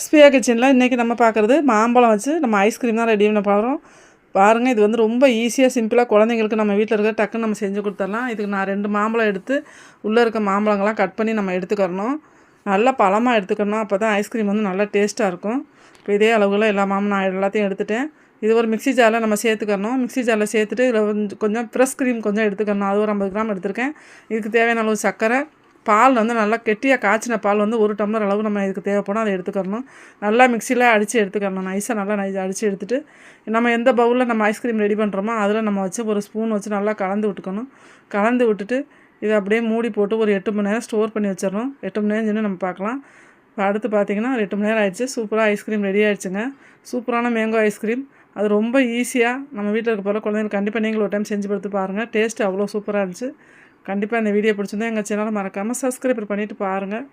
ஸ்பியா கிச்சனில் இன்றைக்கி நம்ம பார்க்குறது மாம்பழம் வச்சு நம்ம ஐஸ்கிரீம் தான் ரெடி பண்ண போகிறோம். பாருங்கள், இது வந்து ரொம்ப ஈஸியாக சிம்பிளாக குழந்தைங்களுக்கு நம்ம வீட்டில் இருக்க டக்குன்னு நம்ம செஞ்சு கொடுத்துடலாம். இதுக்கு நான் 2 மாம்பழம் எடுத்து உள்ளே இருக்க மாம்பழங்கள்லாம் கட் பண்ணி நம்ம எடுத்துக்கிறணும். நல்லா பழமாக எடுத்துக்கணும், அப்போ தான் ஐஸ்கிரீம் வந்து நல்லா டேஸ்ட்டாக இருக்கும். இப்போ இதே அளவுகளை எல்லா மாம்பழம் நான் எல்லாத்தையும் எடுத்துட்டேன். இது ஒரு மிக்ஸி ஜாரில் நம்ம சேர்த்துக்கணும். மிக்ஸி ஜாரில் சேர்த்துட்டு இதில் கொஞ்சம் ஃப்ரெஷ் க்ரீம் கொஞ்சம் எடுத்துக்கணும். அது ஒரு 50 கிராம் எடுத்திருக்கேன். இதுக்கு தேவையான அளவு சர்க்கரை, பால் வந்து நல்லா கெட்டியாக காய்ச்சின பால் வந்து 1 டம்ளர் அளவு நம்ம இதுக்கு தேவைப்படும். அதை எடுத்துக்கணும். நல்லா மிக்சியில் அடித்து எடுத்துக்கணும். நைஸாக நல்லா அடித்து எடுத்துகிட்டு நம்ம எந்த பவுலில் நம்ம ஐஸ்கிரீம் ரெடி பண்ணுறோமோ அதில் நம்ம வச்சு ஒரு ஸ்பூன் வச்சு நல்லா கலந்து விட்டுக்கணும். கலந்து விட்டுட்டு இதை அப்படியே மூடி போட்டு ஒரு 8 மணி நேரம் ஸ்டோர் பண்ணி வச்சிடணும். 8 மணி நேரம் செஞ்சு நம்ம பார்க்கலாம். இப்போ அடுத்து பார்த்திங்கன்னா 8 மணி நேரம் ஆயிடுச்சு. சூப்பராக ஐஸ்கிரீம் ரெடி ஆகிடுச்சுங்க. சூப்பரான மேங்கோ ஐஸ்கிரீம். அது ரொம்ப ஈஸியாக நம்ம வீட்டில் இருக்க போகிற குழந்தைங்களுக்கு கண்டிப்பாக நீங்களும் ஒரு டைம் செஞ்சு கொடுத்து பாருங்கள். டேஸ்ட்டு அவ்வளோ சூப்பராக இருந்துச்சு. கண்டிப்பாக இந்த வீடியோ பிடிச்சிருந்தா எங்கள் சேனலை மறக்காமல் சப்ஸ்கிரைப் பண்ணிவிட்டு பாருங்கள்.